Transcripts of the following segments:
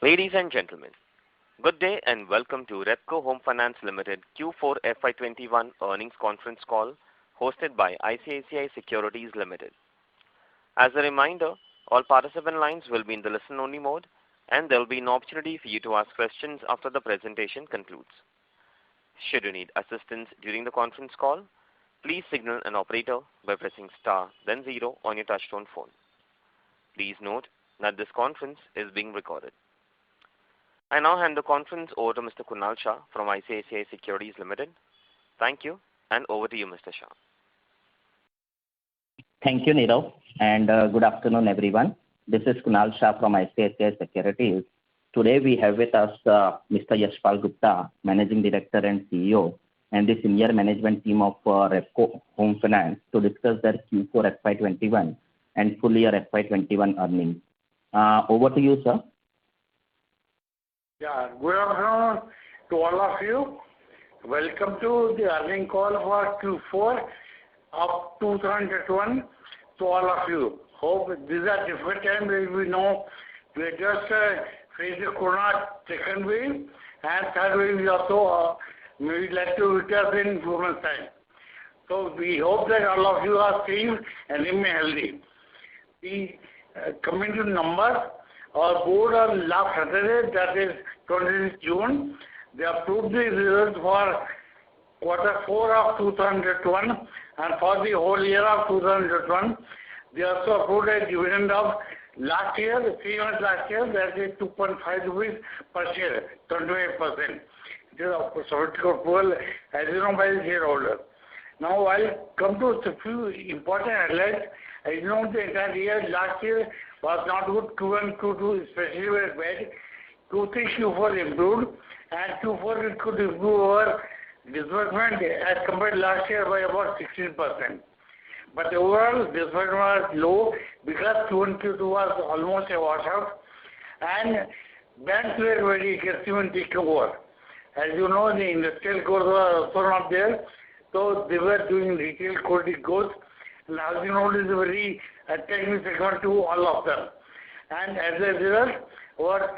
Ladies and gentlemen, good day and welcome to Repco Home Finance Limited Q4 FY21 earnings conference call hosted by ICICI Securities Limited. As a reminder, all participant lines will be in the listen-only mode, and there will be an opportunity for you to ask questions after the presentation concludes. Should you need assistance during the conference call, please signal an operator by pressing star then 0 on your touchtone phone. Please note that this conference is being recorded. I now hand the conference over to Mr. Kunal Shah from ICICI Securities Limited. Thank you, and over to you, Mr. Shah. Thank you, Nirav, and good afternoon, everyone. This is Kunal Shah from ICICI Securities. Today we have with us Mr. Yashpal Gupta, Managing Director and CEO, and the senior management team of Repco Home Finance to discuss their Q4 FY21 and full year FY21 earnings. Over to you, sir. Yeah, good afternoon to all of you. Welcome to the earnings call for Q4 of 2021 to all of you. Hope these are different times. We know we are just faced the corona second wave, and third wave is also we would like to return in 2 months' time. So we hope that all of you are safe and remain healthy. Coming to numbers, our board on last Saturday, that is 26 June, they approved the results for Q4 of 2021 and for the whole year of 2021. They also approved a dividend of last year, the 3 months last year, that is 2.5 rupees per share, 28%. It is subject to approval, as you know, by the shareholder. Now I'll come to a few important highlights. As you know, the entire year last year was not good. Q1, Q2 especially were bad. Q3, Q4 improved, and Q4 it could improve our disbursement as compared to last year by about 16%. But overall, disbursement was low because Q1, Q2 was almost a washout, and banks were very aggressive in taking over. As you know, the industrial growth was also not there, so they were doing retail credit growth. And as you know, it is a very attractive segment to all of them. And as a result, what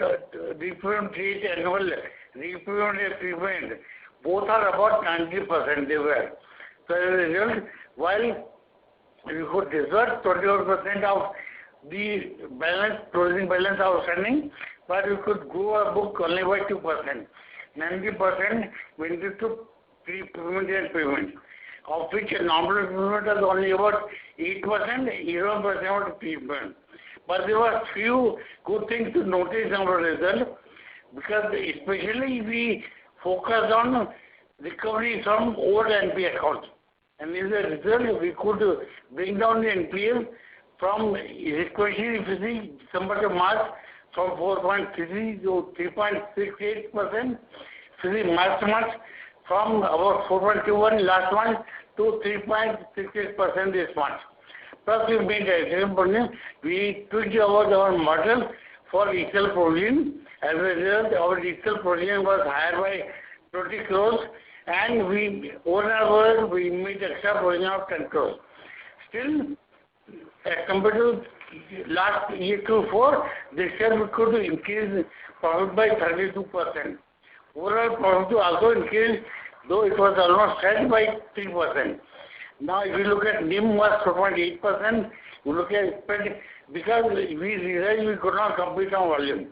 repayment rate, annual repayment and prepayment, both are about 90% they were. So as a result, while we could disburse 21% of the balance, closing balance outstanding, but we could grow our book only by 2%. 90% went into prepayment and payment, of which normal payment is only about 8%, 11% was prepayment. But there were few good things to notice in our result, because especially we focus on recovery from old NPA accounts. And as a result, we could bring down the NPA from sequentially, if you see, December to March, from 4.33 to 3.68%. If you see March to March, from about 4.21 last month to 3.68% this month. Plus, we made a example, we tweaked our model for retail provision. As a result, our retail provision was higher by 20 crores, and we, over we made extra provision of 10 crores. Still, as compared to last year Q4, this year we could increase profit by 32%. Overall profit also increased, though it was almost set by 3%. Now, if you look at NIM was 4.8%, you look at because we realized we could not compete on volume,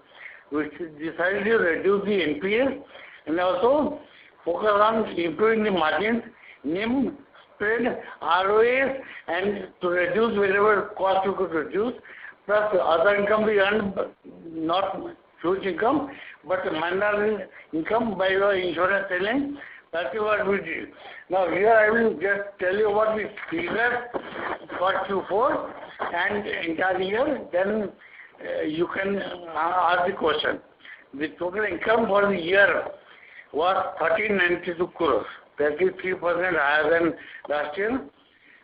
we decided to reduce the NPA and also focus on improving the margins, NIM, spread, ROA, and to reduce wherever cost we could reduce. Plus, other income we earned, not huge income, but minor income by the insurance selling. That is what we did. Now here I will just tell you what we figured for Q4 and entire year, then you can ask the question. The total income for the year was 1392 crores. That is 3% higher than last year.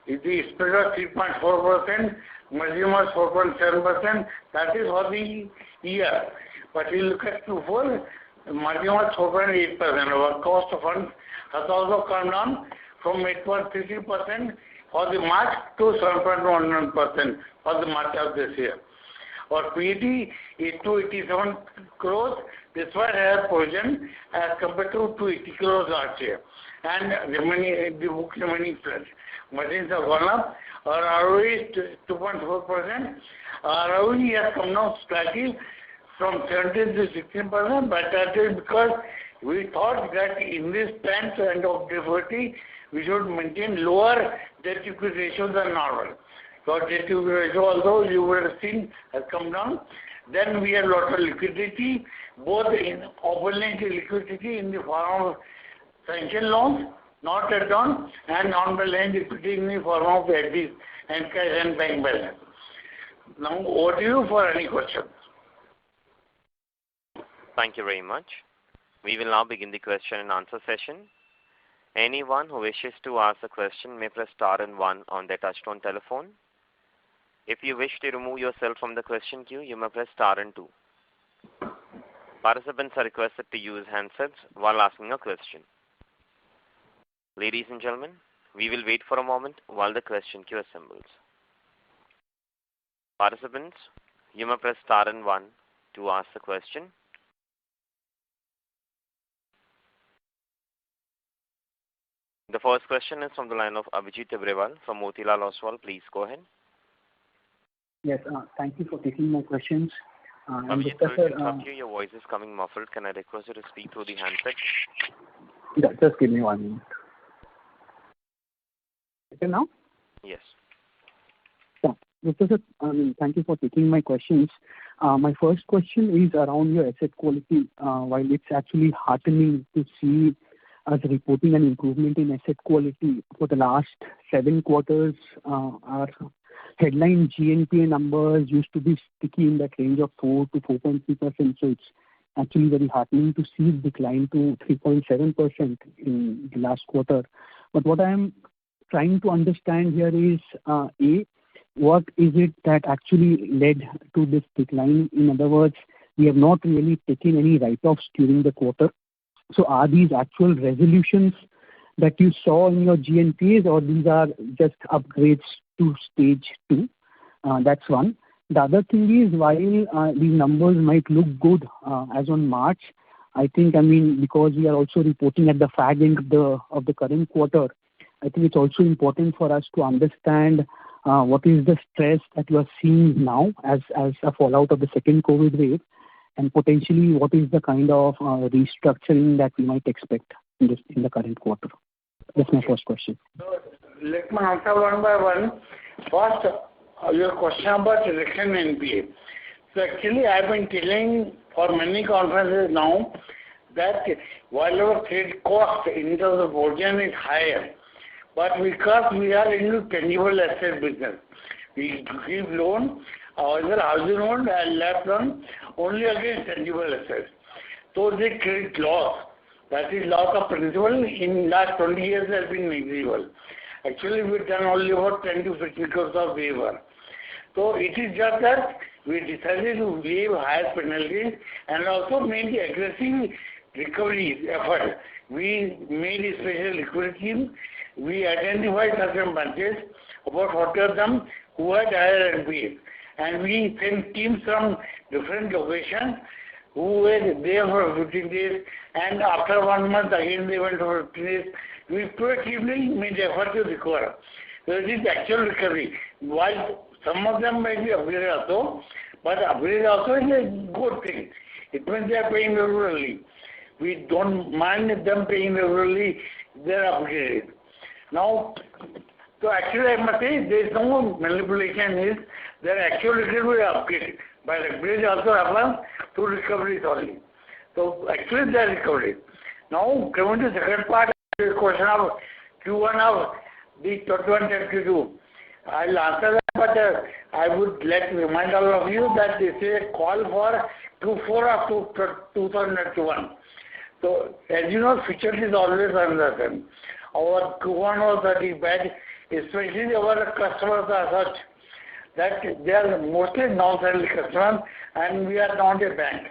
The spread was 3.4%, margin was 4.7%. That is for the year. But you look at Q4, margin was 4.8%. Our cost of funds has also come down from 8.33% for the March to 7.11% for the March of this year. Our PAT is 287 crores despite higher provision as compared to 280 crores last year. And the book remaining flat. Margins have gone up. Our ROE is 2.4%. Our ROE has come down slightly from 17 to 16%, but that is because we thought that in this time and of difficulty, we should maintain lower debt equity ratio than normal. So debt equity ratio, although you would have seen, has come down. Then we have lot of liquidity, both in open-end liquidity in the form of sanction loans, not at all, and on-balance liquidity in the form of FDs and cash and bank balance. Now, over to you for any questions. Thank you very much. We will now begin the question and answer session. Anyone who wishes to ask a question may press star and one on their touchtone telephone. If you wish to remove yourself from the question queue, you may press star and two. Participants are requested to use handsets while asking a question. Ladies and gentlemen, we will wait for a moment while the question queue assembles. Participants, you may press star and one to ask the question. The first question is from the line of Abhijit Tibrewal from Motilal Oswal. Please go ahead. Yes, thank you for taking my questions. Abhijit, sorry to interrupt you. Your voice is coming muffled. Can I request you to speak through the handset? Yeah, just give me 1 minute. Okay now? Yes. Yeah. Professor, thank you for taking my questions. My first question is around your asset quality. While it's actually heartening to see us reporting an improvement in asset quality for the last 7 quarters, our headline GNPA numbers used to be sticky in that range of 4 to 4.3%. So it's actually very heartening to see it decline to 3.7% in the last quarter. But what I am trying to understand here is, A, what is it that actually led to this decline? In other words, we have not really taken any write-offs during the quarter. So are these actual resolutions that you saw in your GNPAs, or these are just upgrades to stage 2? That's one. The other thing is, while these numbers might look good as on March, I think, because we are also reporting at the fag end of the current quarter, I think it's also important for us to understand what is the stress that you are seeing now as a fallout of the second COVID wave, and potentially what is the kind of restructuring that we might expect in the current quarter. That's my first question. So, let me answer one by one. First, your question about reduction in NPA. So actually, I've been telling for many conferences now that while our credit cost in terms of provision is higher, but because we are into tangible asset business, we give loan, either housing loan and LAP loan, only against tangible assets. So the credit loss, that is loss of principal, in last 20 years has been negligible. Actually, we've done only about 10 to 15 crores of waiver. So it is just that we decided to waive higher penalties and also made the aggressive recovery effort. We made a special liquidity team. We identified certain branches, about 40 of them, who had higher NPAs. And we sent teams from different locations who were there for 15 days, and after 1 month again they went for 15 days. We proactively made the effort to recover. So it is actual recovery. While some of them may be upgraded also, but upgrade also is a good thing. It means they are paying regularly. We don't mind them paying regularly, they are upgraded. Now, so actually I must say there is no manipulation. Their actual recovery will upgrade. But upgrade also happens through recoveries only. So actually they are recovered. Now coming to the second part of the question of Q1 of the 21-22. I'll answer that, but I would like to remind all of you that this is a call for Q4 of 2021. So as you know, future is always uncertain. Our Q1 was very bad, especially our customers are such that they are mostly non-salary customers and we are not a bank.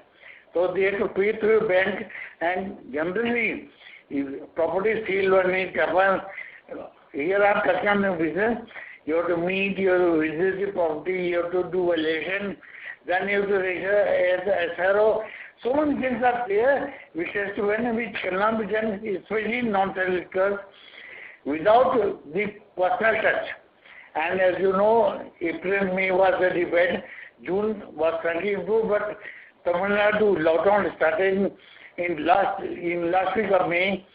So they have to pay through a bank, and generally, if property sale or need happens, here I'm concerned in business, you have to meet, you have to visit the property, you have to do valuation, then you have to register as SRO. So many things are there which has to win, which cannot be done, especially non-technical, without the personal touch. And as you know, April, May was very bad. June was slightly improved, but Tamil Nadu lockdown started in last week of May,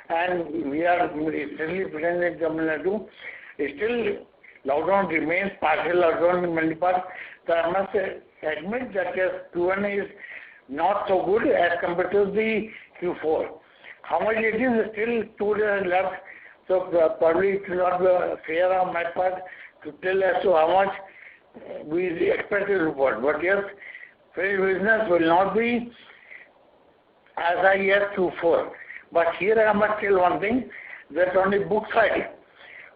and we are recently present in Tamil Nadu. Still, lockdown remains, partial lockdown in many parts. So I must admit that Q1 is not so good as compared to the Q4. How much it is, still 2 days left, so probably it will not be fair on my part to tell as to how much we expect to report. But yes, fresh business will not be as high as Q4. But here I must tell one thing, that on the book side,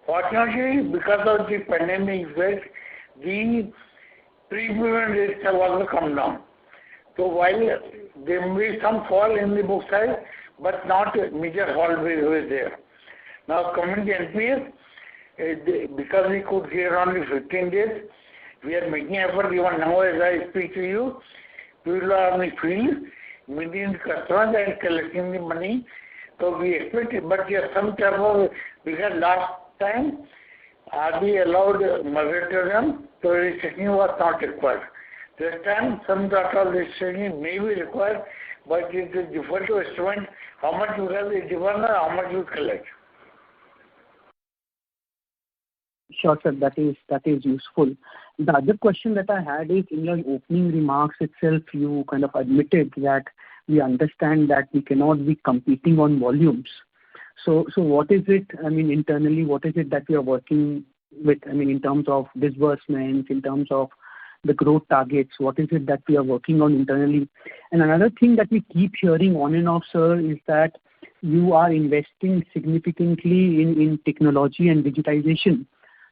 fortunately, because of the pandemic effect, the prepayment rates have also come down. So while there may be some fall in the book side, but not a major fall will there. Now coming to NPS, because we could get only 15 days, we are making effort even now as I speak to you. People are on the field, meeting the customers and collecting the money. So we expect it, but yes, some type of, because last time RBI allowed moratorium, so restriction was not required. This time some sort of restriction may be required, but it is difficult to estimate how much you have is given or how much you collect. Sure, sir. That is useful. The other question that I had is, in your opening remarks itself, you kind of admitted that we understand that we cannot be competing on volumes. So what is it, internally, what is it that we are working with, in terms of disbursements, in terms of the growth targets, what is it that we are working on internally? And another thing that we keep hearing on and off, sir, is that you are investing significantly in technology and digitization.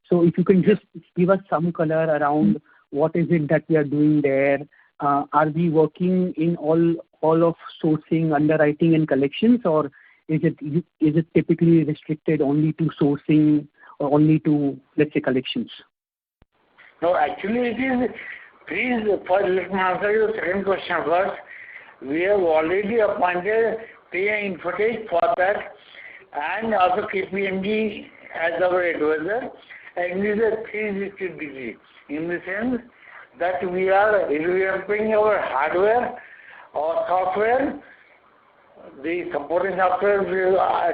So if you can just give us some color around what is it that we are doing there. Are we working in all of sourcing, underwriting and collections, or is it typically restricted only to sourcing or only to, let's say, collections? No, actually it is, let me answer your second question first. We have already appointed PA Infotech for that, and also KPMG as our advisor, and it is a 360 degree, in the sense that we are revamping our hardware or software. The supporting software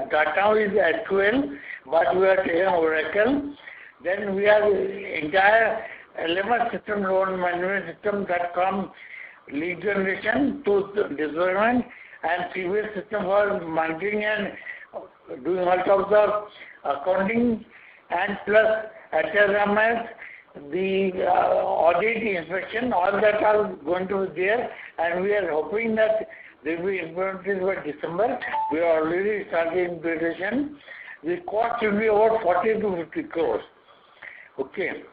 data is SQL, but we are taking Oracle. Then we have entire LMS system, loan management system, that from lead generation to disbursement, and previous system for monitoring and doing all sorts of accounting, and plus HRMS, the audit inspection, all that are going to be there, and we are hoping that they will be implemented by December. We are already starting implementation. The cost will be about 40 to 50 crores. Okay.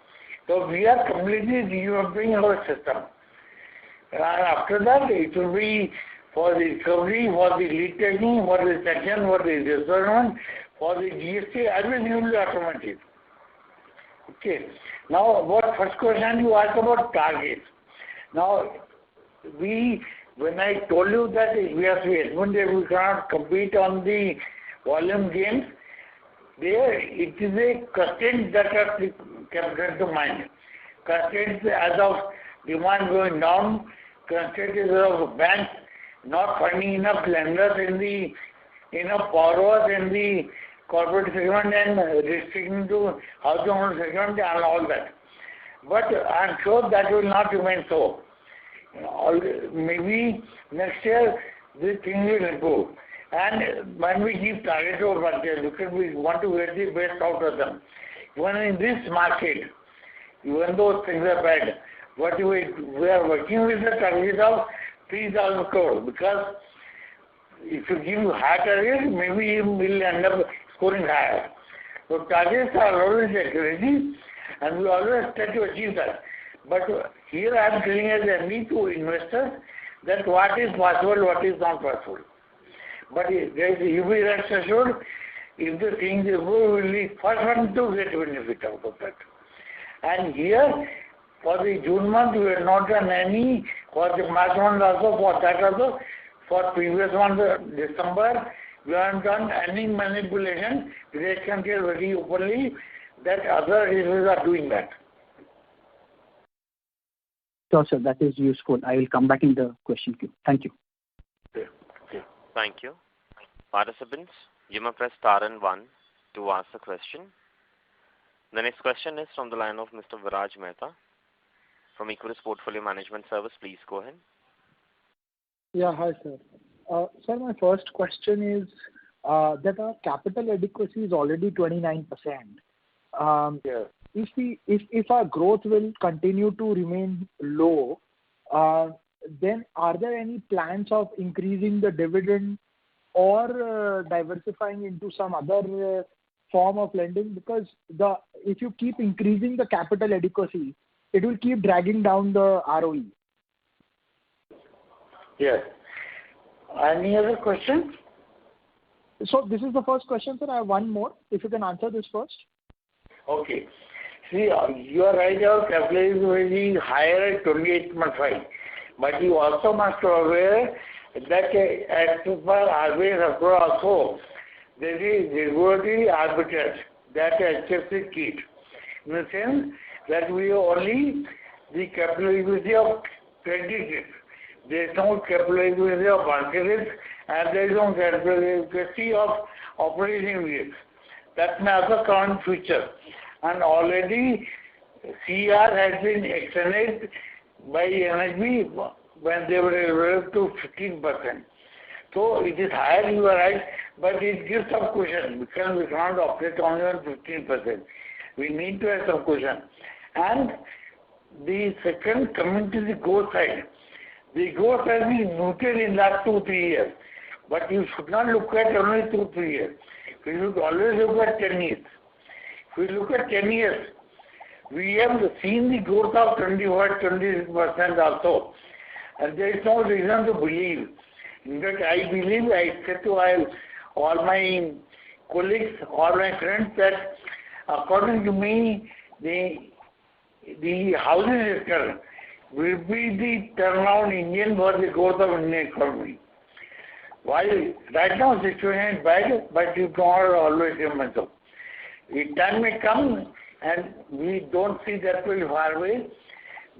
So we are completely revamping our system. And after that, it will be for the recovery, for the lead taking, for the section, for the disbursement, for the GST, everything will be automated. Okay. Now, what first question you asked about targets. Now, when I told you that we have to admit that we cannot compete on the volume gains, there it is a constraint that has kept to mind. Constraint as of demand going down, constraint as of banks not finding enough lenders enough borrowers in the corporate segment and restricting to housing owner segment and all that. But I am sure that will not remain so. Maybe next year this thing will improve. And when we give target over budget, because we want to get the best out of them. Even in this market, even though things are bad, but we are working with the target of 3,000 crore, because if you give high target, maybe you will end up scoring higher. So targets are always aggressive, and we always try to achieve that. But here I am telling as a need to investors that what is possible, what is not possible. But you be rest assured, if the things improve, we will be first one to get benefit out of that. And here, for the June month, we have not done any For the March month also, for that also, for previous month, December, we haven't done any manipulation. They can tell very openly that other agencies are doing that. Sure, sir. That is useful. I will come back in the question queue. Thank you. Okay. Okay. Thank you. Participants, you may press star and 1 to ask a question. The next question is from the line of Mr. Viraj Mehta from Equirus Portfolio Management Service. Please go ahead. Yeah, hi, sir. Sir, my first question is that our capital adequacy is already 29%. Yes. If our growth will continue to remain low, then are there any plans of increasing the dividend or diversifying into some other form of lending? Because if you keep increasing the capital adequacy, it will keep dragging down the ROE. Yes. Any other question? So this is the first question, sir. I have one more. If you can answer this first. Okay. See, you are right, our capital is very higher at 28.5. But you also must be aware that as per RBI circular also, there is regulatory arbitrage that HFC keeps. In the sense that we only the capital adequacy of credit risk. There is no capital adequacy of market risk and there is no capital adequacy of operating risk. That may also come in future. And already CR has been extended by NHB when they were raised to 15%. So it is higher, you are right, but it gives some cushion because we cannot operate only on 15%. We need to have some cushion. And the second, coming to the growth side, the growth has been muted in last 2-3 years. But you should not look at only 2-3 years. We should always look at 10 years. If we look at 10 years, we have seen the growth of 25-26% also. And there is no reason to believe. In fact, I believe, I said to all my colleagues, all my friends that according to me, the housing sector will be the turnaround engine for the growth of Indian economy. While right now situation is bad, but you cannot always remain so. The time may come and we don't see that very far away,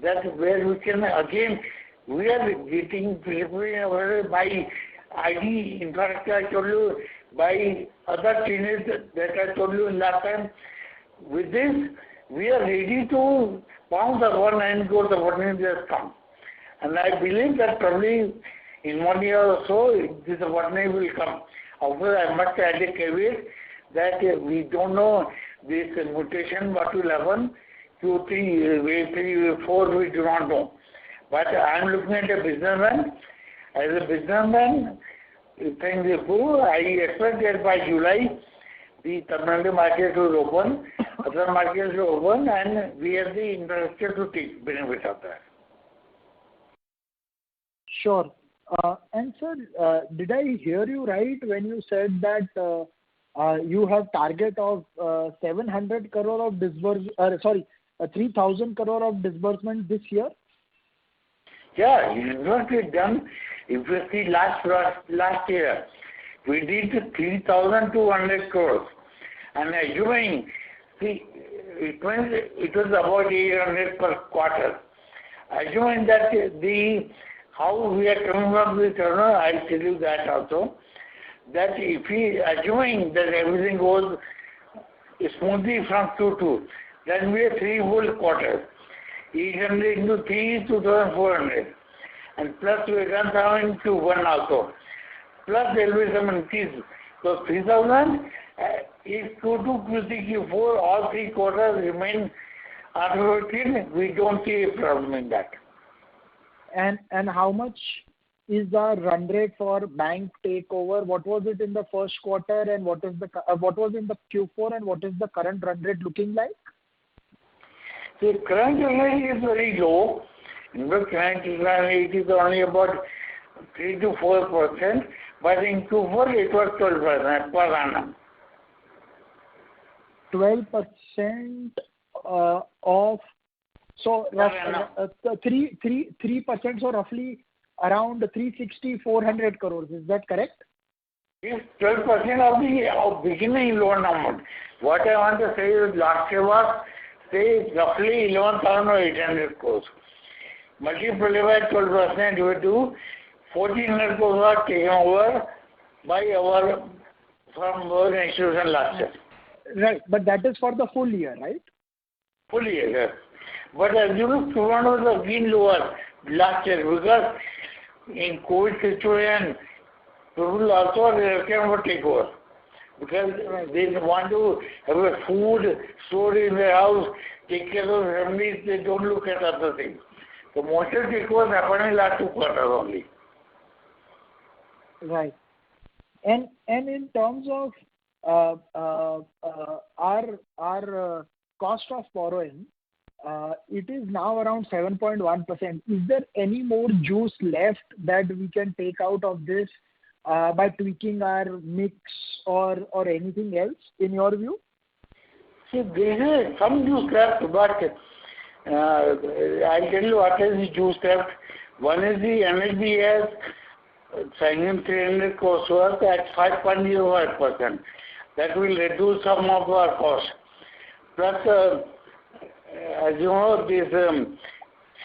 that where we can again, we are getting prepared by ID infrastructure, I told you, by other changes that I told you last time. With this, we are ready to pounce upon and go the opportunity has come. And I believe that probably in 1 year or so, this opportunity will come. However, I must add a caveat that we don't know this mutation, what will happen, Q3, wave 3, wave 4, we do not know. But I am looking at a businessman. As a businessman, things improve. I expect that by July, the Tamil Nadu market will open, other markets will open, and we have the infrastructure to take benefit of that. Sure. And sir, did I hear you right when you said that you have target of 700 crore of 3,000 crore of disbursement this year? Yeah, it is what we've done. If you see last year, we did 3,200 crores. And assuming, see, it was about 800 per quarter. Assuming that how we are coming up with turnover, I'll tell you that also. That if we assuming that everything goes smoothly from Q2, then we have 3 full quarters. 800 into 3 is 2,400. And plus we run down in Q1 also. Plus there will be some increase. So 3,000, if Q2, Q3, Q4, all 3 quarters remain unrotated, we don't see a problem in that. And how much is the run rate for bank takeover? What was it in the first quarter and what was in the Q4 and what is the current run rate looking like? The current run rate is very low. In fact, current run rate is only about 3 to 4%, but in Q4 it was 12% per annum. 12% of So Per annum. 3%, so roughly around 360-400 crores. Is that correct? It's 12% of the beginning loan amount. What I want to say is last year was, say, roughly 11,800 crores. Multiply by 12%, you do 1,400 crores are taken over from our institution last year. Right. But that is for the full year, right? Full year, yes. But as you know, Q1 was again lower last year because in COVID situation, people also are reluctant to take over because they want to have a food stored in their house, take care of families, they don't look at other things. So most of the takeovers happened in last 2 quarters only. Right. And in terms of our cost of borrowing, it is now around 7.1%. Is there any more juice left that we can take out of this by tweaking our mix or anything else, in your view? See, there is some juice left, but I'll tell you what is the juice left. One is the NHB has sanctioned 300 crores worth at 5.05%. That will reduce some of our costs. Plus, as you know, these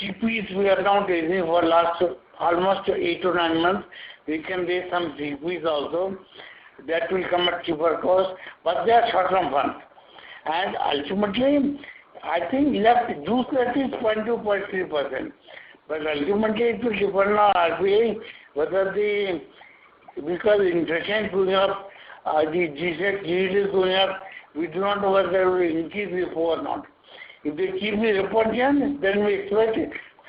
CPs we are now raising for last almost 8 to 9 months. We can raise some CPs also. That will come at cheaper cost, but they are short-term funds. And ultimately, I think juice left is 0.2-0.3%. But ultimately, it will depend on RBI whether because inflation is going up, the GSEC yield is going up, we do not know whether it will increase repo or not. If they keep the repo down, then we expect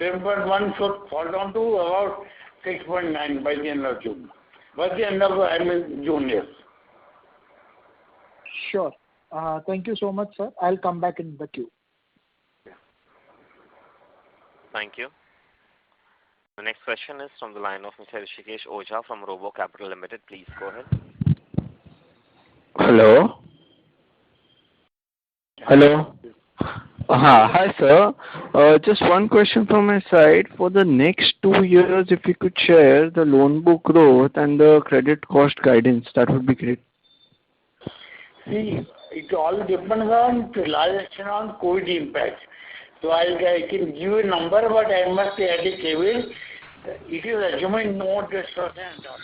7.1 should fall down to about 6.9 by the end of June. By the end of June, yes. Sure. Thank you so much, sir. I'll come back in the queue. Thank you. The next question is from the line of Mr. Rishikesh Oza from Robo Capital Limited. Please go ahead. Hello. Hello. Hi, sir. Just one question from my side. For the next 2 years, if you could share the loan book growth and the credit cost guidance, that would be great. See, it all depends on, to large extent, on COVID impact. So I can give you a number, but I must add a caveat. It is assuming no disruption at all.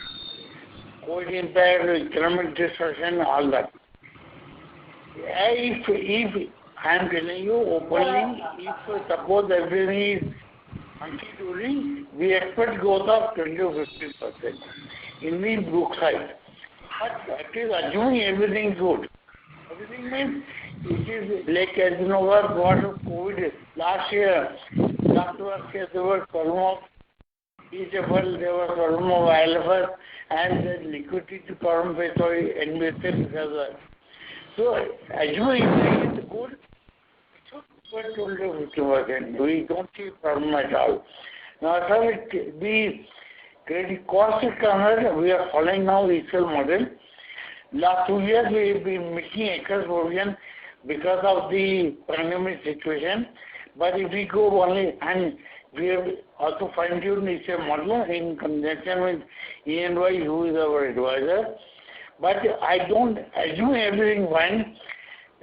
COVID impact, economic disruption, all that. If I am telling you openly, if suppose everything is hunky-dory, we expect growth of 20 to 50% in the book side. But that is assuming everything good. Everything means it is like, as you know, what COVID last year, there was problem of ECFL, there was problem of ILFS, and the liquidity problem with NBFC because of that. So, assuming everything is good, it should be 20 to 50%. We don't see problem at all. Now, sir, the credit cost is concerned, we are following now ECL model. Last 2 years, we have been making excess provision because of the pandemic situation. But if we go only, and we have also fine-tuned ECL model in conjunction with ENY, who is our advisor. But I don't assume everything fine.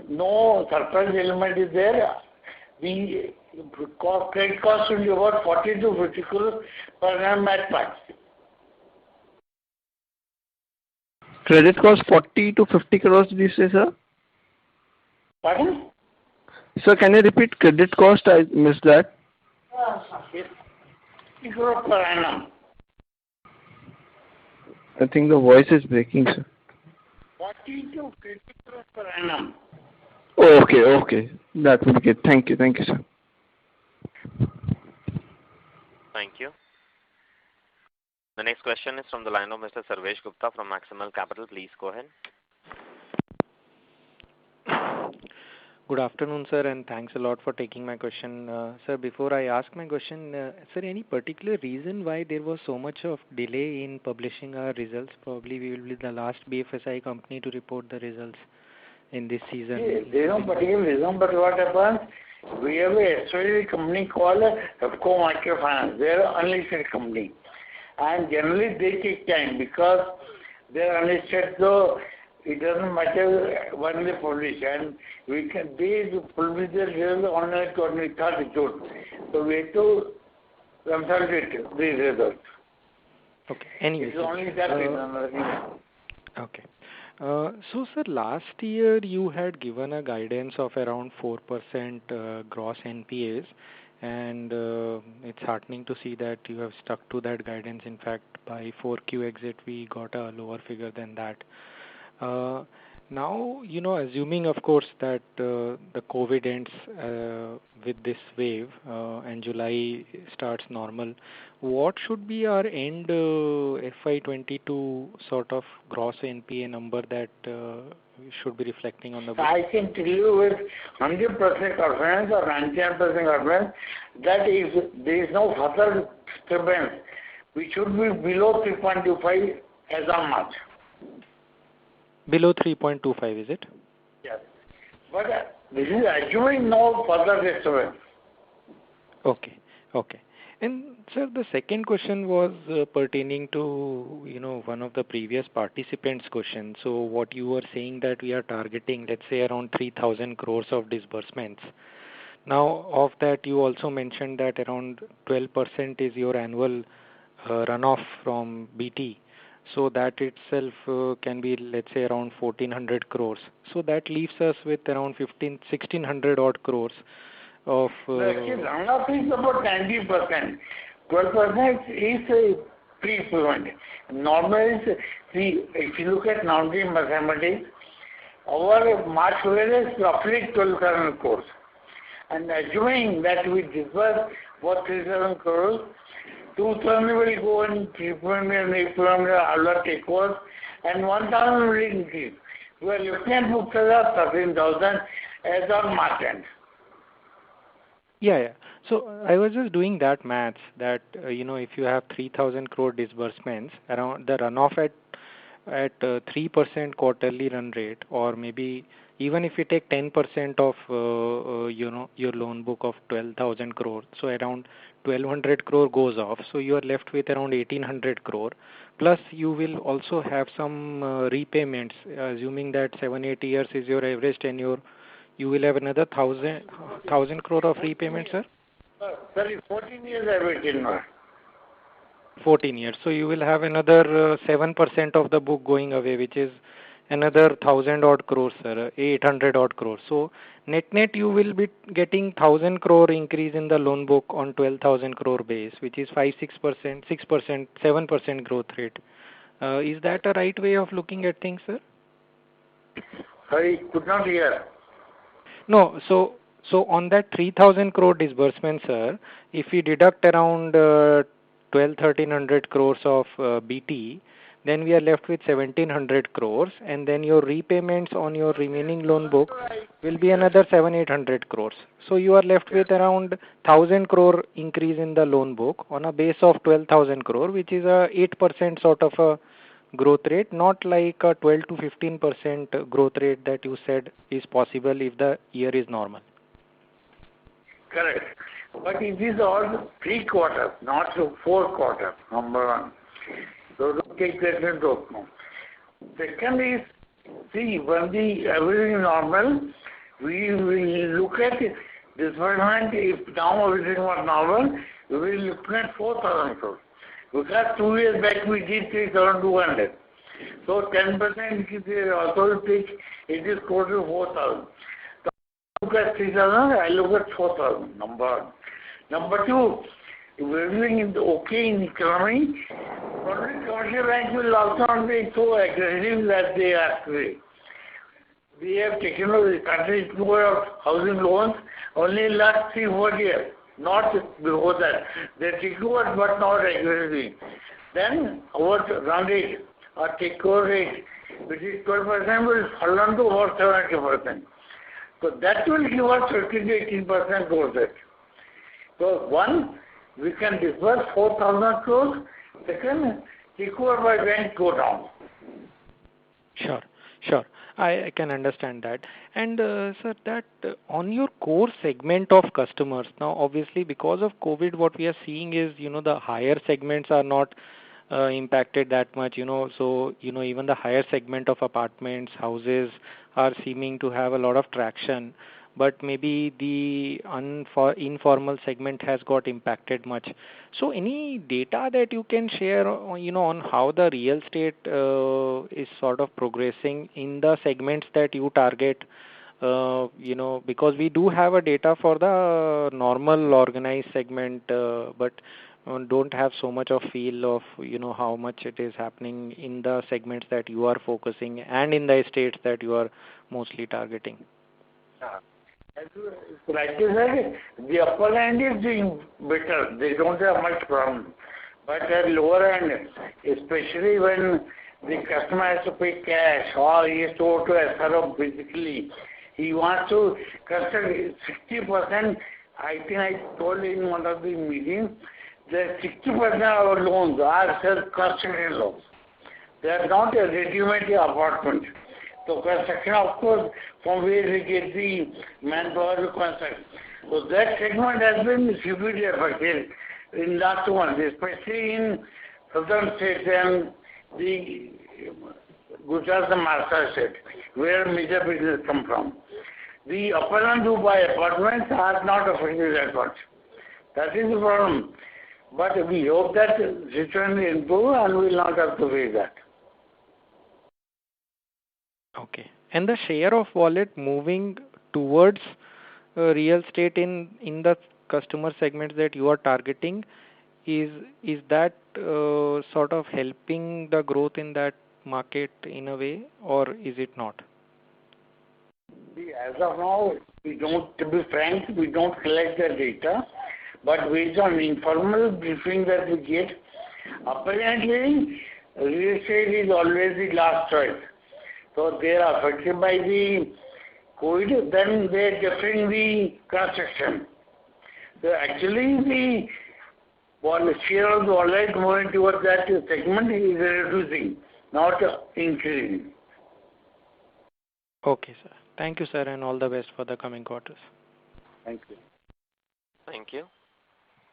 No surprise element is there. The credit cost will be about 40 to 50 crores per annum at max. Credit cost 40 to 50 crores, did you say, sir? Pardon? Sir, can you repeat credit cost? I missed that. Yes. 50 crores per annum. I think the voice is breaking, sir. 40 to 50 crores per annum. Oh, okay. That would be good. Thank you, sir. Thank you. The next question is from the line of Mr. Sarvesh Gupta from Maximal Capital. Please go ahead. Good afternoon, sir, and thanks a lot for taking my question. Sir, before I ask my question, sir, any particular reason why there was so much of delay in publishing our results? Probably we will be the last BFSI company to report the results in this season. There is no particular reason, but what happens, We have a associated company called Repco Microfinance. They are an unlisted company. And generally they take time because they are unlisted, so it doesn't matter when they publish. And they publish their results on the 23rd June. So we have to consolidate these results. Okay. Anyway, it's only that reason. Okay. So, sir, last year you had given a guidance of around 4% gross NPAs, and it's heartening to see that you have stuck to that guidance. In fact, by 4Q exit, we got a lower figure than that. Now, assuming, of course, that the COVID ends with this wave and July starts normal, what should be our end FY22 sort of gross NPA number that should be reflecting on the book? I can tell you with 100% confidence or 99% confidence that if there is no further disturbance, we should be below 3.25 as on March. Below 3.25, is it? Yes. But this is assuming no further disturbance. Okay. And sir, the second question was pertaining to one of the previous participants' questions. So what you were saying that we are targeting, let's say, around 3,000 crores of disbursements. Now, of that, you also mentioned that around 12% is your annual runoff from BT. So that itself can be, let's say, around 1,400 crores. So that leaves us with around 1,600 odd crores of... runoff is about 90%. 12% is a pre-payment. Normally, if you look at mathematics, our March figure is roughly 12,000 crores. And assuming that we disburse about 3,000 crores, 2,000 will go in pre-payment and 8,000 other takeovers, and 1,000 will increase. We are looking at books as 13,000 as on March end. Yeah. So I was just doing that maths that, if you have 3,000 crore disbursements, around the runoff at 3% quarterly run rate, or maybe even if you take 10% of, your loan book of 12,000 crore, so around 1,200 crore goes off. So you are left with around 1,800 crore. Plus you will also have some repayments, assuming that 7-8 years is your average tenure. You will have another 1,000 crore of repayments, sir? Sorry, 14 years average tenure. 14 years. So you will have another 7% of the book going away, which is another 1,000 odd crores, sir, 800 odd crores. So net you will be getting 1,000 crore increase in the loan book on 12,000 crore base, which is 5-6%, 6%, 7% growth rate. Is that a right way of looking at things, sir? Sorry, could not hear. No, so on that 3,000 crore disbursement, sir, if we deduct around 1,300 crores of BT, then we are left with 1,700 crores, and then your repayments on your remaining loan book will be another 700-800 crores. So you are left with around 1,000 crore increase in the loan book on a base of 12,000 crore, which is a 8% sort of a growth rate, not like a 12 to 15% growth rate that you said is possible if the year is normal. Correct. But it is all 3 quarters, not 4 quarters, number one. So don't take that into account. Second is, see, when the everything is normal, we will look at disbursement. If now everything was normal, we will look at 4,000 crores. Because 2 years back we did 3,200. So 10% is also take it is close to 4,000. So I look at 3,000, I look at 4,000, number one. Number two, if everything is okay in economy, probably commercial banks will also not be so aggressive that they are today. We have taken over the country's of housing loans only in last 3-4 years, not before that. They take over but not aggressively. Then our run rate or takeover rate, which is 12%, will fall down to about 70%. So that will give us 15-18% growth rate. So one, we can disburse 4,000 crores. Second, takeover by bank go down. Sure. I can understand that. And sir, that on your core segment of customers, now obviously because of COVID, what we are seeing is, the higher segments are not impacted that much, so, even the higher segment of apartments, houses are seeming to have a lot of traction, but maybe the informal segment has got impacted much. So any data that you can share, on how the real estate is sort of progressing in the segments that you target, because we do have a data for the normal organized segment, but don't have so much of feel of, how much it is happening in the segments that you are focusing and in the states that you are mostly targeting. As you rightly said, the upper end is doing better. They don't have much problem. But at lower end, especially when the customer has to pay cash or he has to go to SRO physically, he wants to construct 60%. I think I told in one of the meetings that 60% of our loans are self-construction loans. They are not a ready-made apartment. So construction, of course, from where we get the manpower to construct. So that segment has been severely affected in last 2 months, especially in southern states and the Gujarat and Maharashtra state, where major business come from. The upper and who buy apartments are not affected that much. That is the problem. But we hope that the situation will improve and we will not have to face that. Okay. And the share of wallet moving towards real estate in the customer segments that you are targeting, is that sort of helping the growth in that market in a way, or is it not? As of now, we don't, to be frank, we don't collect the data, but based on informal briefing that we get, apparently real estate is always the last choice. So they are affected by the COVID, then they are deferring the construction. So actually the share of the wallet moving towards that segment is reducing, not increasing. Okay, sir. Thank you, sir, and all the best for the coming quarters. Thank you. Thank you.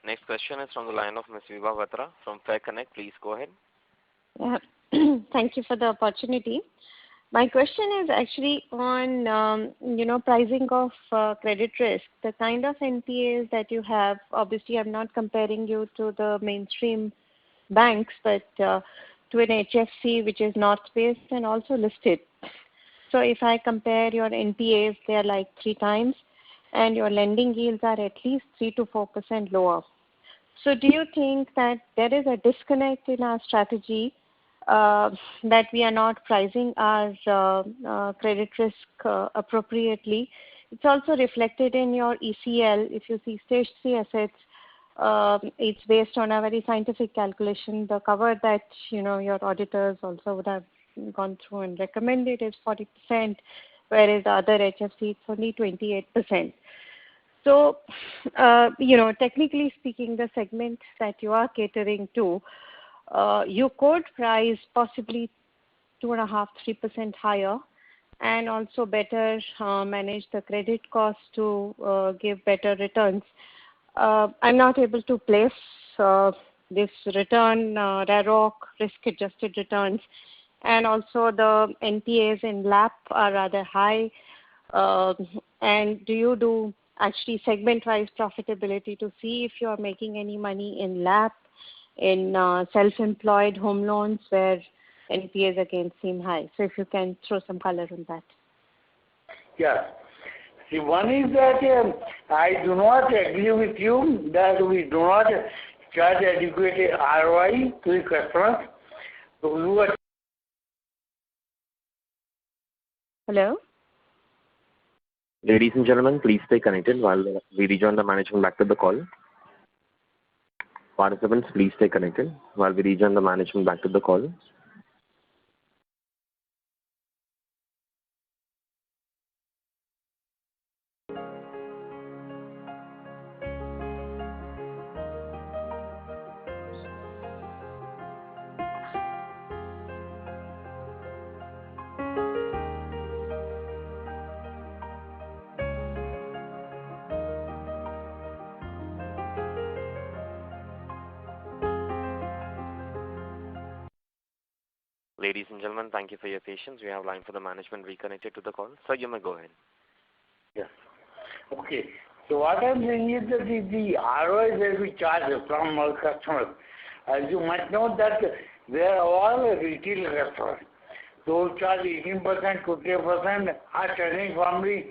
Next question is from the line of Ms. Vibha Batra from Fair Connect. Please go ahead. Thank you for the opportunity. My question is actually on, pricing of credit risk. The kind of NPAs that you have, obviously I'm not comparing you to the mainstream banks, but to an HFC which is north-based and also listed. So if I compare your NPAs, they are like 3 times, and your lending yields are at least 3 to 4% lower. So do you think that there is a disconnect in our strategy, that we are not pricing our credit risk appropriately? It's also reflected in your ECL. If you see stage 3 assets, it's based on a very scientific calculation. The cover that your auditors also would have gone through and recommended is 40%, whereas the other HFC it's only 28%. So, technically speaking, the segment that you are catering to, you could price possibly 2.5-3% higher, and also better manage the credit cost to give better returns. I'm not able to place this return, RAROC, risk-adjusted returns, and also the NPAs in LAP are rather high. And do you do actually segment-wise profitability to see if you are making any money in LAP, in self-employed home loans where NPAs again seem high? So if you can throw some color on that. Yeah. See, one is that I do not agree with you that we do not charge adequate ROI to the customers. So you are. Hello? Ladies and gentlemen, please stay connected while we rejoin the management back to the call. Participants, please stay connected while we rejoin the management back to the call. Ladies and gentlemen, thank you for your patience. We have line for the management reconnected to the call. Sir, you may go ahead. Yes. Okay. So what I'm saying is that the ROI that we charge from our customers, as you might know that they are all retail customers. Those charge 18%, 20% are turning from the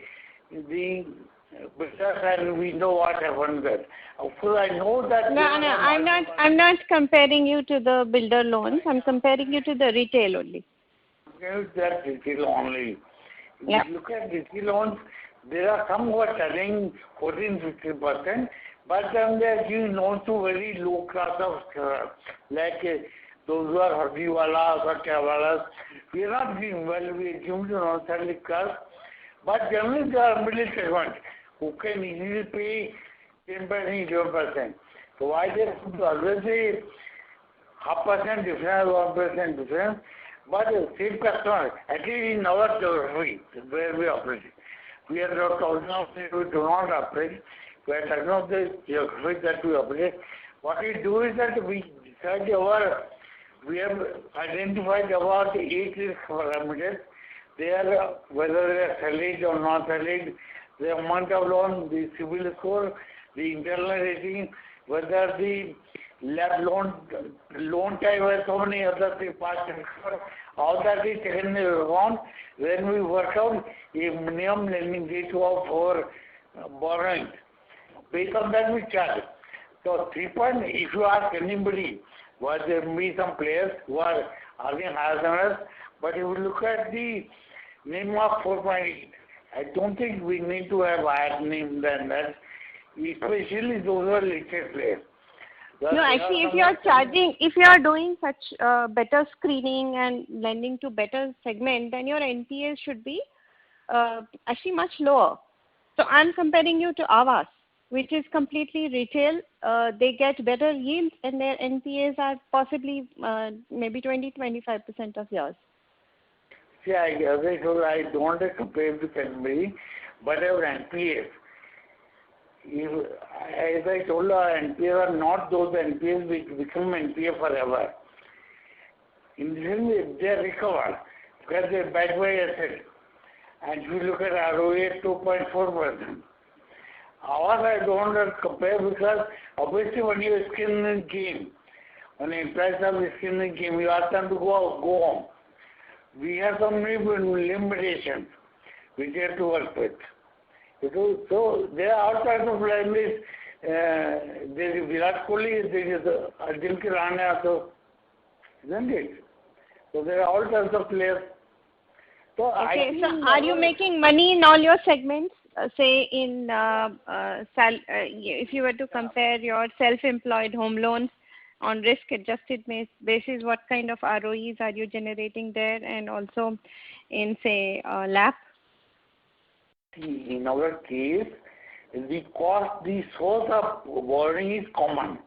business, and we know what happened there. Of course, I know that. No, I'm not comparing you to the builder loans. I'm comparing you to the retail only. Okay, that retail only. Yeah. If you look at retail loans, there are some who are turning 14-15%, but then they are giving loans to very low class of like those who are Hardiwalas or Kavalas. We are not giving well, we are giving to non-salary class, but generally they are middle segment who can easily pay 10%, 11%. So why they should always say 0.5% difference, 1% difference, but same customer, at least in our geography where we operate. We are not talking of we do not operate. We are talking of the geography that we operate. What we do is that we have identified about 8 risk parameters. They are whether they are salaried or not salaried, the amount of loan, the CIBIL score, the internal rating, whether the loan type or so many other parts, all that is taken into account when we work out a minimum lending ratio for borrowing. Based on that we charge. So 3 point, if you ask anybody, there may be some players who are earning higher than us, but if you look at the name of 4.8, I don't think we need to have higher name than that, especially those who are listed players. No, actually, if you are doing such better screening and lending to better segment, then your NPAs should be actually much lower. So I'm comparing you to Aavas, which is completely retail. They get better yields and their NPAs are possibly maybe 20-25% of yours. See, as I told you, I don't want to compare with anybody, but our NPAs, as I told you, our NPAs are not those NPAs which become NPA forever. In the sense, they are recovered because they are backed by assets. And if you look at ROA at 2.4%, ours I don't want to compare because obviously when you are skin in the game, when the employees have skin in the game, you ask them to go home. We have some limitations which we have to work with. So there are all kinds of liabilities. There is Virat Kohli, there is Ajinkya Rahane also, isn't it? So there are all kinds of players. So okay, so are you making money in all your segments? Say in if you were to compare your self-employed home loans on risk-adjusted basis, what kind of ROEs are you generating there, and also in say LAP? In our case, the source of borrowing is common.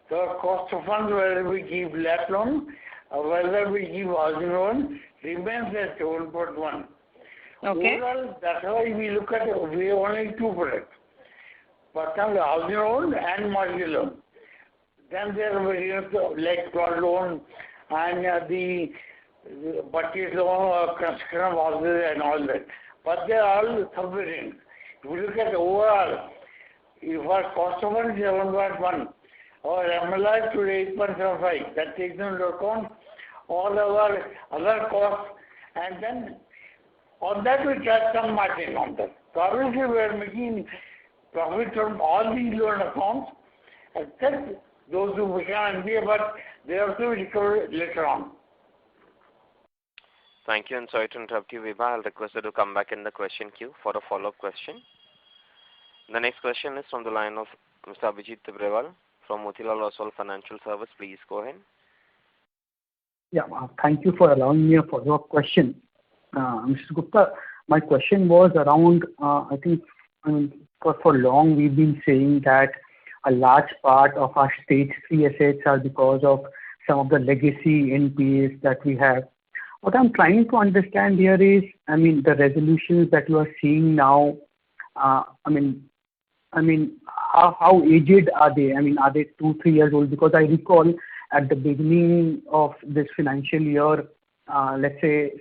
So our cost of funds, whether we give LAP loan or whether we give housing loan, remains at 7.1. Okay. Overall, that's why we look at we have only 2 products. Personal housing loan and mortgage loan. Then there are various like flood loan and the purchase loan or construction of houses and all that. But they are all subvariant. If you look at overall, if our cost of funds is 7.1 or MLR to 8.75, that takes into account all our other costs, and then on that we charge some margin on that. So obviously we are making profit from all these loan accounts, except those who become NPA, but they have to recover later on. Thank you, and sorry to interrupt you, Vibha. I'll request you to come back in the question queue for a follow-up question. The next question is from the line of Mr. Abhijit Tibrewal from Motilal Oswal Financial Service. Please go ahead. Yeah, thank you for allowing me a follow-up question. Mr. Gupta, my question was around, for long we've been saying that a large part of our stage 3 assets are because of some of the legacy NPAs that we have. What I'm trying to understand here is, the resolutions that you are seeing now, how aged are they? Are they 2-3 years old? Because I recall at the beginning of this financial year, let's say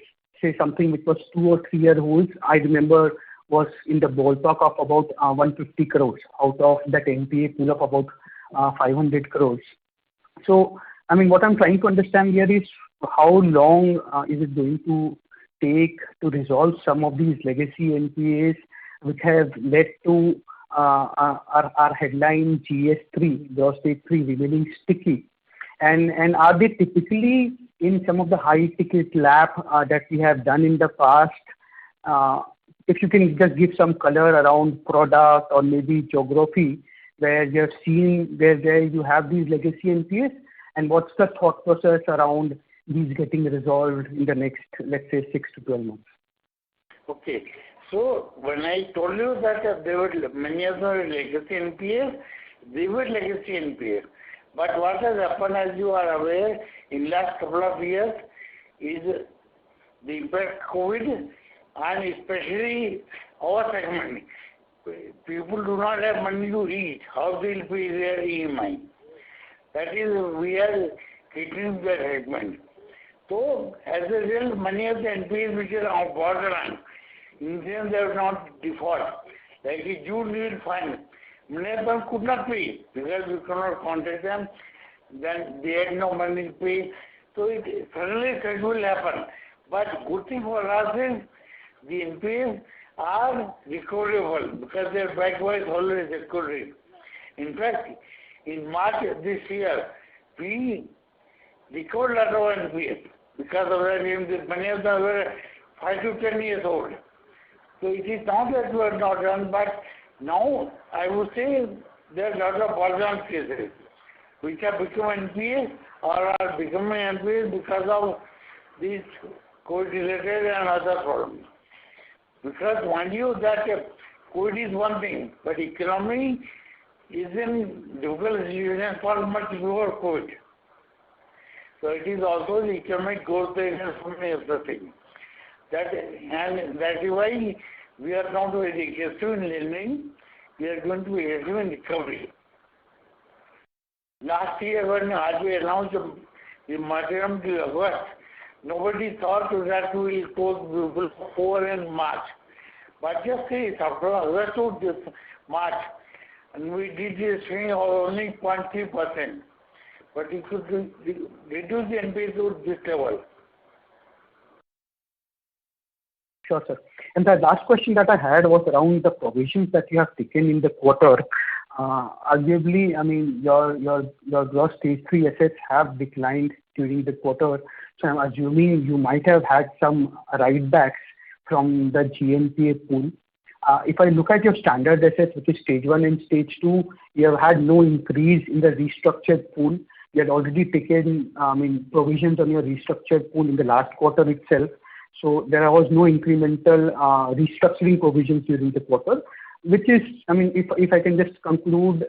something which was 2 or 3 year olds, I remember was in the ballpark of about 150 crores out of that NPA pool of about 500 crores. So, I mean, what I'm trying to understand here is how long is it going to take to resolve some of these legacy NPAs which have led to our headline GS3, gross stage 3, remaining sticky? And are they typically in some of the high ticket LAP that we have done in the past? If you can just give some color around product or maybe geography where you have seen where you have these legacy NPAs, and what's the thought process around these getting resolved in the next, let's say, 6 to 12 months? Okay. So when I told you that there were many of the legacy NPAs, they were legacy NPAs. But what has happened, as you are aware, in last couple of years is the impact of COVID, and especially our segment. People do not have money to eat. How they will pay their EMI? That is, we are catering to that segment. So, as a result, many of the NPAs which are on borderline, in them they have not default. Like in June, we will find many of them could not pay because we could not contact them. Then they had no money to pay. So, suddenly that will happen. But good thing for us is the NPAs are recoverable because they are backwise always recovered. In fact, in March of this year, we recovered a lot of NPAs because of that many of them were 5 to 10 years old. So it is not that we are not done, but now I would say there are a lot of borderline cases which have become NPAs or are becoming NPAs because of these COVID-related and other problems. Because mind you that COVID is one thing, but economy is in difficult situation for much before COVID. So it is also the economic growth rate and so many other things. That is why we are not very aggressive in lending. We are going to be aggressive in recovery. Last year when RBI announced the moratorium till August, nobody thought that we will close over in March. But just say after August to March, and we did this thing of only 0.3%. But it could reduce the NPA to this level. Sure, sir. And the last question that I had was around the provisions that you have taken in the quarter. Arguably, I mean, your gross stage 3 assets have declined during the quarter. So I'm assuming you might have had some write-backs from the GNPA pool. If I look at your standard assets, which is stage 1 and stage 2, you have had no increase in the restructured pool. You had already taken provisions on your restructured pool in the last quarter itself. So there was no incremental restructuring provisions during the quarter, which is, I mean, if I can just conclude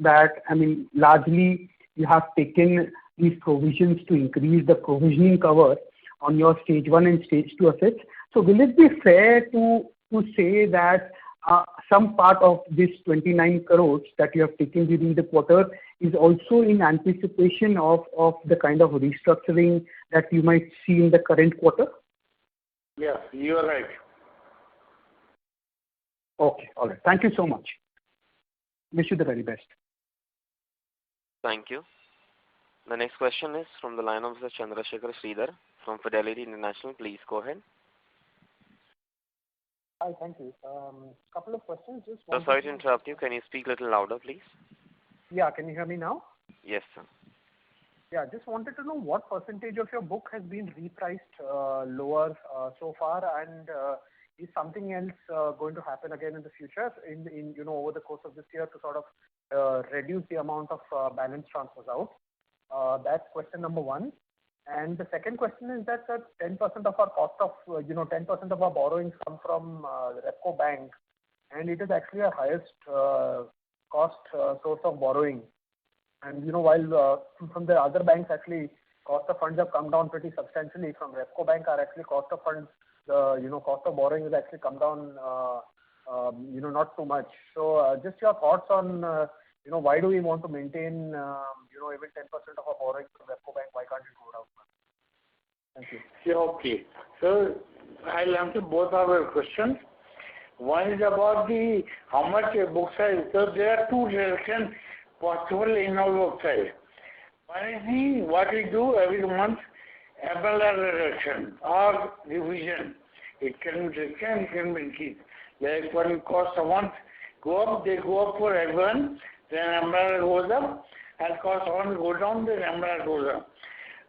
that, I mean, largely you have taken these provisions to increase the provisioning cover on your stage 1 and stage 2 assets. So will it be fair to say that some part of this 29 crores that you have taken during the quarter is also in anticipation of the kind of restructuring that you might see in the current quarter? Yes, you are right. Okay, all right. Thank you so much. Wish you the very best. Thank you. The next question is from the line of Mr. Chandrasekhar Sridhar from Fidelity International. Please go ahead. Hi, thank you. Couple of questions. Sorry to interrupt you. Can you speak a little louder, please? Yeah, can you hear me now? Yes, sir. Yeah, just wanted to know what percentage of your book has been repriced lower so far, and is something else going to happen again in the future in over the course of this year to sort of reduce the amount of balance transfers out? That's question number one. And the second question is that 10% of our cost of 10% of our borrowings come from Repco Bank, and it is actually our highest cost source of borrowing. And while from the other banks actually cost of funds have come down pretty substantially, from Repco Bank our actually cost of funds, cost of borrowing has actually come down not too much. So just your thoughts on why do we want to maintain even 10% of our borrowing from Repco Bank? Why can't we go down? Thank you. Yeah, okay. So I'll answer both of your questions. One is about the how much a book size. So there are two directions possible in our book size. One is the what we do every month, MLR reduction or revision. It can be reduction, it can be increased. Like when cost of month go up, they go up for everyone, then MLR goes up, and cost of month go down, then MLR goes up.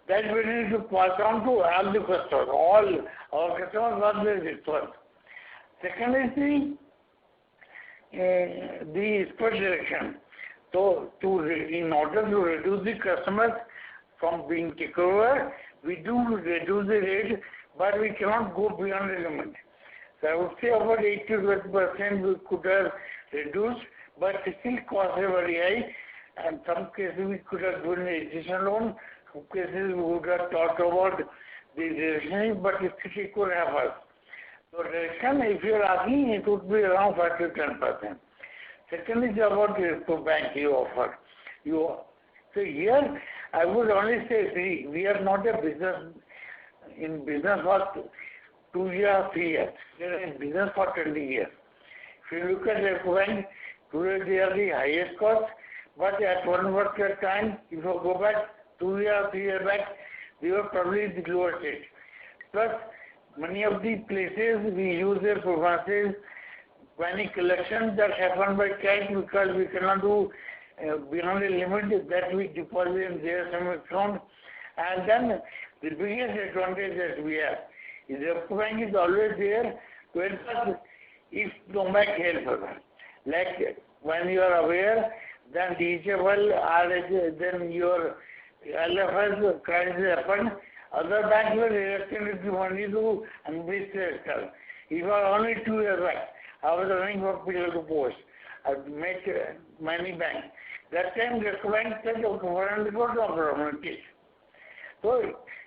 That we need to pass on to all the customers. All our customers got this first. Second is the spread direction. So in order to reduce the customers from being taken over, we do reduce the rate, but we cannot go beyond the limit. So I would say about 80 to 20% we could have reduced, but still costs are very high. And some cases we could have given an additional loan. Some cases we would have talked about the direction, but it still could have us. So direction, if you are asking, it would be around 5 to 10%. Second is about the bank you offer. So here, I would only say we are not a business in business for 2 years, 3 years. We are in business for 20 years. If you look at the bank, today they are the highest cost, but at one particular time, if you go back 2 years, 3 years back, they were probably the lowest rate. Plus, many of the places we use their performances, any collections that happen by cash because we cannot do beyond the limit that we deposit in their some account. And then the biggest advantage that we have is the bank is always there to help us if the bank helps us. Like when you are aware, then DHFL, then your LFS crisis happened, other banks were reluctant to give money to unbleached. If I only 2 years back, I was running for pillar to post. I met many banks. That time the bank said, okay, $400 no problem. So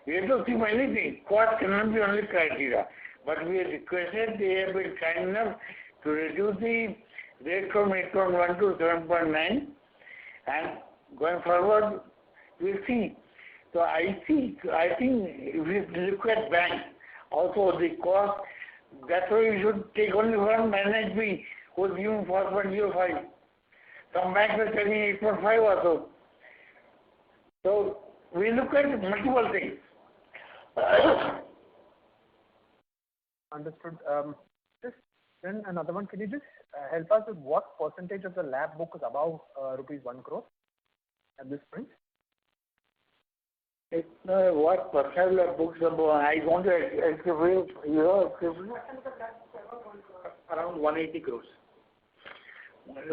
we have to see many things. Cost cannot be only criteria. But we have requested, they have been kind enough to reduce the rate from 8.1 to 7.9. And going forward, we'll see. So I think if we look at banks, also the cost, that's why we should take only one NHB who's giving 4.05. Some banks are taking 8.5 also. So we look at multiple things. Understood. Then another one, can you just help us with what percentage of the LAP book is above rupees 1 crore at this point? What percentage of books above? I want to excavate, Around 180 crores.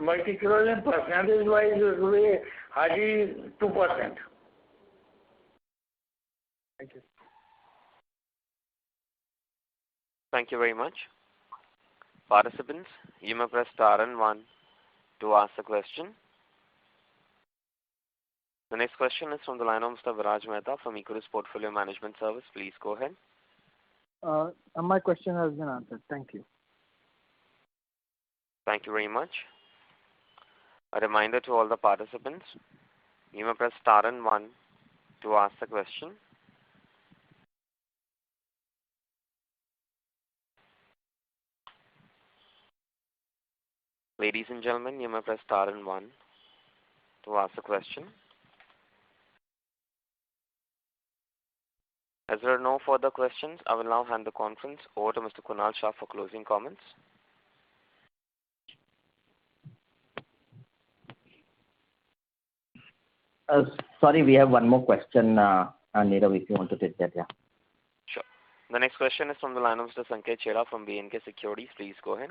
multi crores and percentage wise it will be hardly 2%. Thank you. Thank you very much. Participants, you may press star and 1 to ask a question. The next question is from the line of Mr. Viraj Mehta from Equirus Portfolio Management Service. Please go ahead. My question has been answered. Thank you. Thank you very much. A reminder to all the participants, you may press star and 1 to ask the question. Ladies and gentlemen, you may press star and 1 to ask a question. As there are no further questions, I will now hand the conference over to Mr. Kunal Shah for closing comments. Sorry, we have one more question, Nirav, if you want to take that, yeah. Sure. The next question is from the line of Mr. Sanket Chheda from B&K Securities. Please go ahead.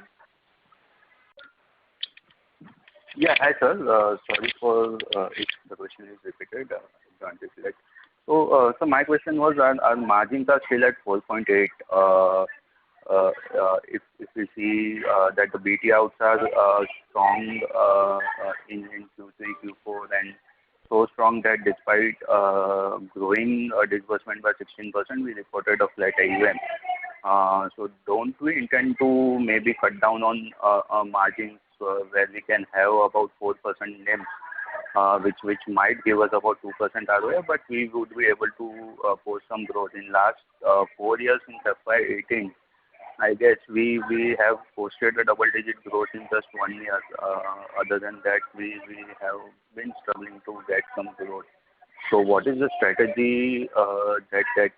Yeah, hi sir. Sorry for if the question is repeated. So my question was, our margins are still at 4.8. If we see that the BT outs are strong in Q3, Q4, and so strong that despite growing disbursement by 16%, we reported a flat AUM. So don't we intend to maybe cut down on margins where we can have about 4% NIM which might give us about 2% ROA, but we would be able to post some growth. In last 4 years since FY18, I guess we have posted a double-digit growth in just 1 year. Other than that, we have been struggling to get some growth. So what is the strategy that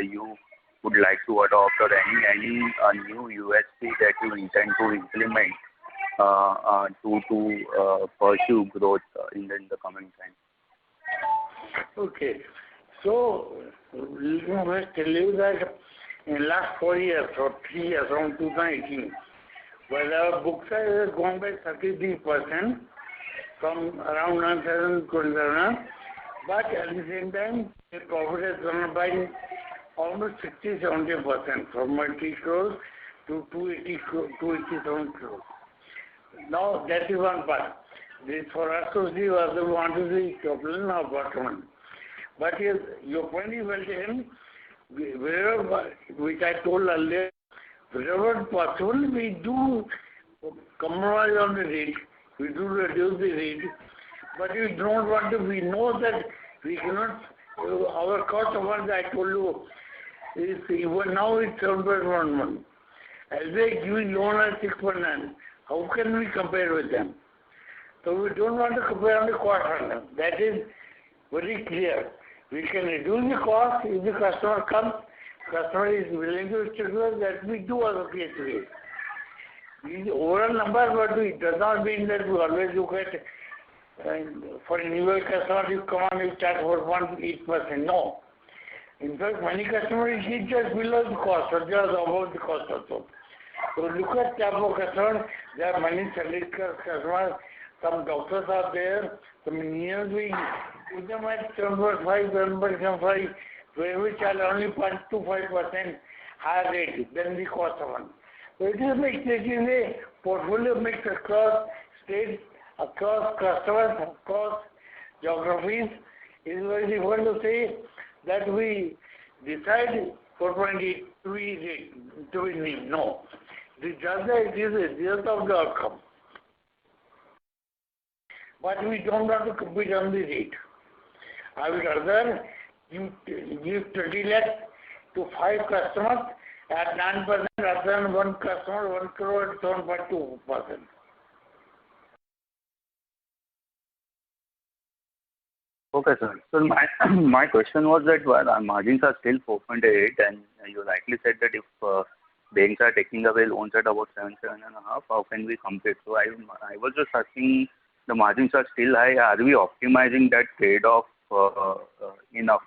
you would like to adopt, or any new USP that you intend to implement to pursue growth in the coming time? Okay. So, let me tell you that in last 4 years or 3 years, around 2018, well, our book size has gone by 33% from around 9,027, but at the same time, the profit has gone up by almost 60-70% from 80 crores to 287 crores. Now, that is one part. This for us to see whether we want to see top line or bottom line. But yes, your point is well taken. Wherever, which I told earlier, wherever possible, we do compromise on the rate. We do reduce the rate. But we don't want to, we know that we cannot, our cost of funds, I told you, is even now it's 7.11. As they give loan at 6.9, how can we compare with them? So we don't want to compare on the cost front. That is very clear. We can reduce the cost if the customer comes, customer is willing to stick with us, that we do allocate to it. The overall number, but it does not mean that we always look at, for individual customers, you come on, you charge for 1.8%. No. In fact, many customers is just below the cost or just above the cost also. So look at type of customers. There are many salaried customers. Some doctors are there. Some engineers, we put them at 7.5, 7.75, which are only 0.25% higher rate than the cost of one. So it is like taking a portfolio mix across states, across customers, across geographies. It is very difficult to say that we decide 4.8 to be named. No. It is a result of the outcome. But we don't want to compete on the rate. I would rather give 20 lakhs to 5 customers at 9% rather than one customer, 1 crore at 7.2%. Okay, sir. So my question was that our margins are still 4.8, and you rightly said that if banks are taking away loans at about 7.5, how can we compete? So I was just asking, the margins are still high. Are we optimizing that trade-off enough,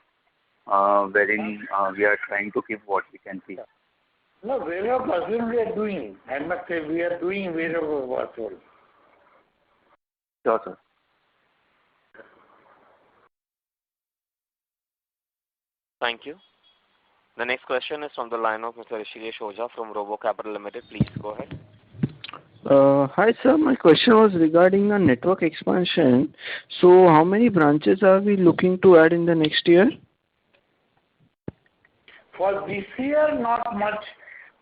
wherein we are trying to keep what we can see? No, wherever possible we are doing. I must say we are doing wherever possible. Sure, sir. Thank you. The next question is from the line of Mr. Rishikesh Oza from Robo Capital Limited. Please go ahead. Hi, sir. My question was regarding the network expansion. So how many branches are we looking to add in the next year? For this year, not much,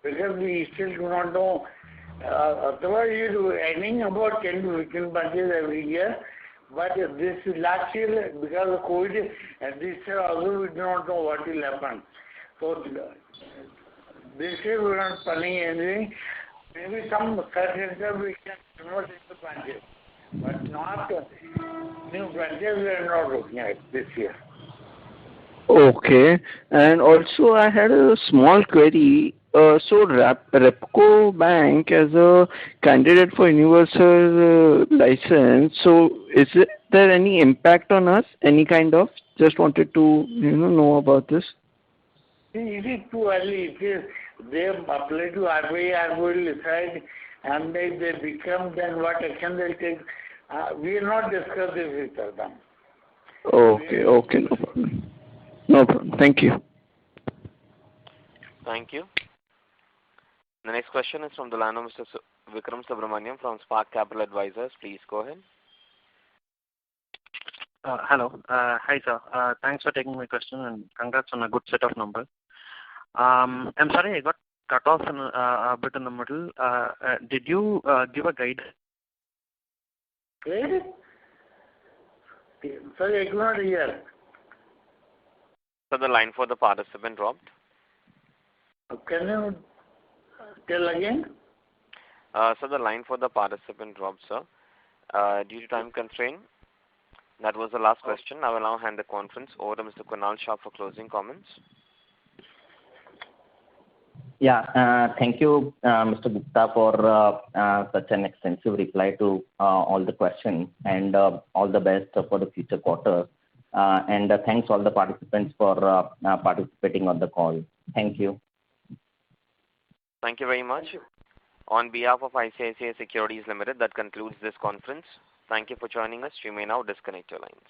because we still do not know. Otherwise, you are adding about 10 to 15 branches every year. But this last year, because of COVID, and this year also we do not know what will happen. So this year we are not planning anything. Maybe some center we can convert into branches, but not new branches we are not looking at this year. Okay. And also I had a small query. So Repco Bank as a candidate for universal license, so is there any impact on us? Any kind of? Just wanted to know about this. It is too early. They apply to RBI will decide, and if they become, then what action they'll take. We will not discuss this with them. Okay, no problem. No problem. Thank you. Thank you. The next question is from the line of Mr. Vikram Subramaniam from Spark Capital Advisors. Please go ahead. Hello. Hi, sir. Thanks for taking my question and congrats on a good set of numbers. I'm sorry I got cut off a bit in the middle. Did you give a guide? Guide? Sorry, I could not hear. So the line for the participant dropped. Can you tell again? So the line for the participant dropped, sir. Due to time constraint, that was the last question. I will now hand the conference over to Mr. Kunal Shah for closing comments. Yeah, thank you, Mr. Gupta, for such an extensive reply to all the questions, and all the best for the future quarter. And thanks all the participants for participating on the call. Thank you. Thank you very much. On behalf of ICICI Securities Limited, that concludes this conference. Thank you for joining us. You may now disconnect your lines.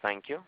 Thank you.